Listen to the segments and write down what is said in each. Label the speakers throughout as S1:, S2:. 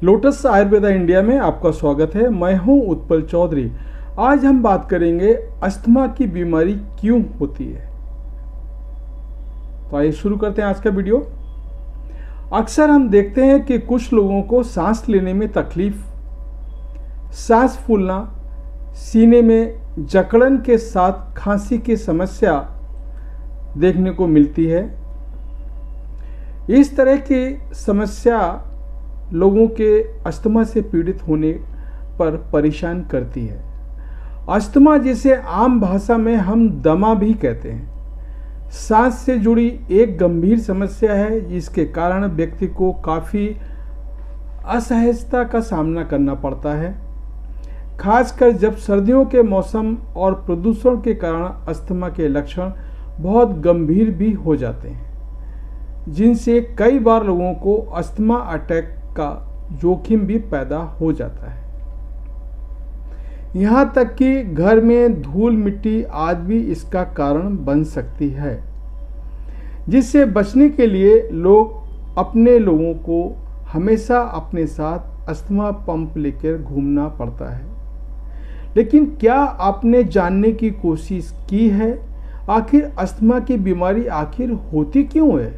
S1: Lotus Ayurveda India में आपका स्वागत है। मैं हूं उत्पल चौधरी। आज हम बात करेंगे अस्थमा की बीमारी क्यों होती है। तो आइए शुरू करते हैं आज का वीडियो। अक्सर हम देखते हैं कि कुछ लोगों को सांस लेने में तकलीफ, सांस फूलना, सीने में जकड़न के साथ खांसी की समस्या देखने को मिलती है। इस तरह की समस्या लोगों के अस्थमा से पीड़ित होने पर परेशान करती है। अस्थमा, जिसे आम भाषा में हम दमा भी कहते हैं, सांस से जुड़ी एक गंभीर समस्या है जिसके कारण व्यक्ति को काफ़ी असहजता का सामना करना पड़ता है, खासकर जब सर्दियों के मौसम और प्रदूषण के कारण अस्थमा के लक्षण बहुत गंभीर भी हो जाते हैं, जिनसे कई बार लोगों को अस्थमा अटैक का जोखिम भी पैदा हो जाता है। यहाँ तक कि घर में धूल मिट्टी आदि भी इसका कारण बन सकती है, जिससे बचने के लिए लोग अपने लोगों को हमेशा अपने साथ अस्थमा पंप लेकर घूमना पड़ता है। लेकिन क्या आपने जानने की कोशिश की है आखिर अस्थमा की बीमारी आखिर होती क्यों है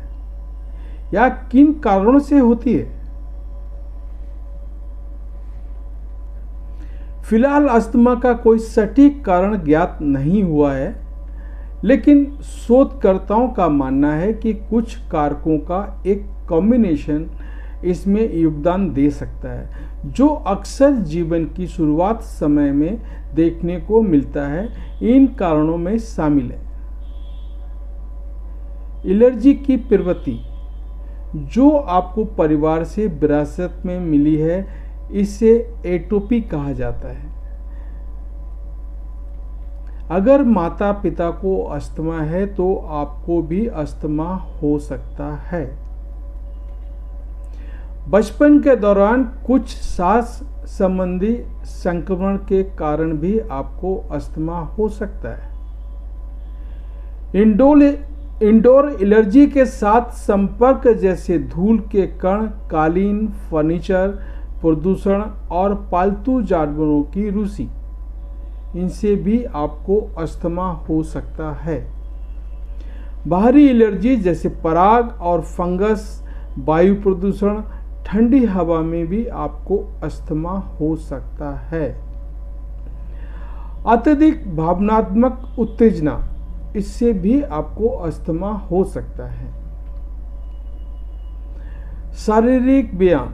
S1: या किन कारणों से होती है? फिलहाल अस्थमा का कोई सटीक कारण ज्ञात नहीं हुआ है, लेकिन शोधकर्ताओं का मानना है कि कुछ कारकों का एक कॉम्बिनेशन इसमें योगदान दे सकता है, जो अक्सर जीवन की शुरुआत समय में देखने को मिलता है। इन कारणों में शामिल है एलर्जी की प्रवृत्ति, जो आपको परिवार से विरासत में मिली है। इसे एटोपी कहा जाता है। अगर माता पिता को अस्थमा है तो आपको भी अस्थमा हो सकता है। बचपन के दौरान कुछ सांस संबंधी संक्रमण के कारण भी आपको अस्थमा हो सकता है। इंडोर एलर्जी के साथ संपर्क, जैसे धूल के कण, कालीन, फर्नीचर, प्रदूषण और पालतू जानवरों की रूसी, इनसे भी आपको अस्थमा हो सकता है। बाहरी एलर्जी जैसे पराग और फंगस, वायु प्रदूषण, ठंडी हवा में भी आपको अस्थमा हो सकता है। अत्यधिक भावनात्मक उत्तेजना, इससे भी आपको अस्थमा हो सकता है। शारीरिक व्यायाम,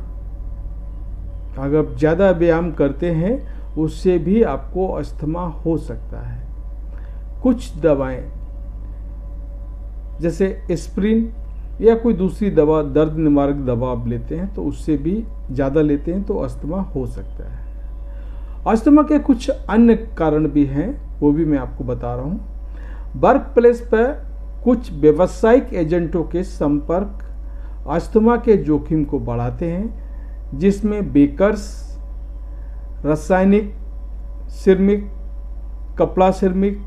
S1: अगर ज़्यादा व्यायाम करते हैं उससे भी आपको अस्थमा हो सकता है। कुछ दवाएं जैसे एस्पिरिन या कोई दूसरी दवा, दर्द निवारक दवा आप लेते हैं तो उससे भी ज़्यादा लेते हैं तो अस्थमा हो सकता है। अस्थमा के कुछ अन्य कारण भी हैं, वो भी मैं आपको बता रहा हूँ। वर्क प्लेस पर कुछ व्यावसायिक एजेंटों के संपर्क अस्थमा के जोखिम को बढ़ाते हैं, जिसमें बेकर्स, रासायनिक श्रमिक, कपड़ा श्रमिक,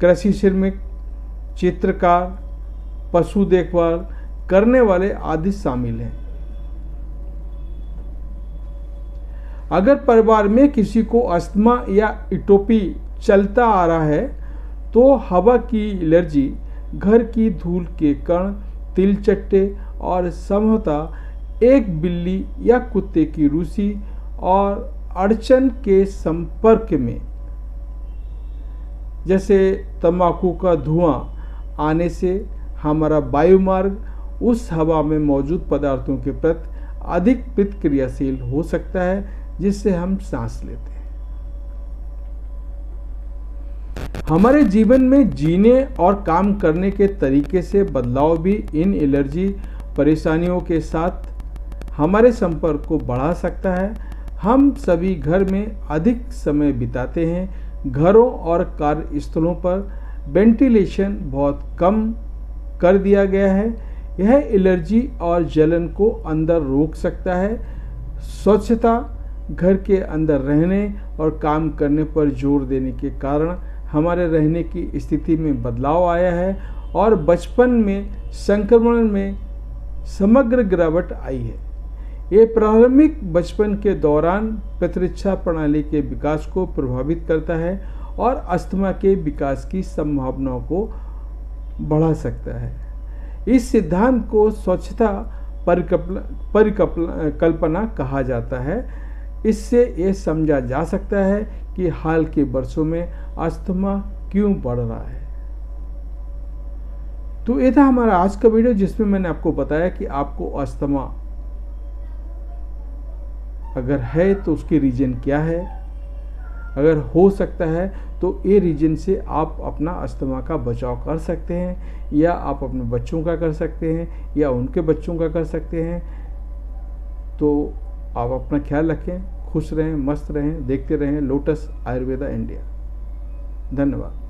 S1: कृषि श्रमिक, चित्रकार, पशु देखभाल करने वाले आदि शामिल हैं। अगर परिवार में किसी को अस्थमा या एटोपी चलता आ रहा है तो हवा की एलर्जी, घर की धूल के कण, तिलचट्टे और संभवतः एक बिल्ली या कुत्ते की रूसी और अड़चन के संपर्क में, जैसे तंबाकू का धुआं आने से हमारा वायुमार्ग उस हवा में मौजूद पदार्थों के प्रति अधिक प्रतिक्रियाशील हो सकता है, जिससे हम सांस लेते हैं। हमारे जीवन में जीने और काम करने के तरीके से बदलाव भी इन एलर्जी परेशानियों के साथ हमारे संपर्क को बढ़ा सकता है। हम सभी घर में अधिक समय बिताते हैं। घरों और कार्यस्थलों पर वेंटिलेशन बहुत कम कर दिया गया है। यह एलर्जी और जलन को अंदर रोक सकता है। स्वच्छता, घर के अंदर रहने और काम करने पर जोर देने के कारण हमारे रहने की स्थिति में बदलाव आया है और बचपन में संक्रमण में समग्र गिरावट आई है। ये प्रारंभिक बचपन के दौरान प्रतिरक्षा प्रणाली के विकास को प्रभावित करता है और अस्थमा के विकास की संभावनाओं को बढ़ा सकता है। इस सिद्धांत को स्वच्छता परिकल्पना कहा जाता है। इससे ये समझा जा सकता है कि हाल के वर्षों में अस्थमा क्यों बढ़ रहा है। तो ये था हमारा आज का वीडियो, जिसमें मैंने आपको बताया कि आपको अस्थमा अगर है तो उसके रीजन क्या है, अगर हो सकता है तो ये रीजन से आप अपना अस्थमा का बचाव कर सकते हैं, या आप अपने बच्चों का कर सकते हैं, या उनके बच्चों का कर सकते हैं। तो आप अपना ख्याल रखें, खुश रहें, मस्त रहें, देखते रहें लोटस आयुर्वेदा इंडिया। धन्यवाद।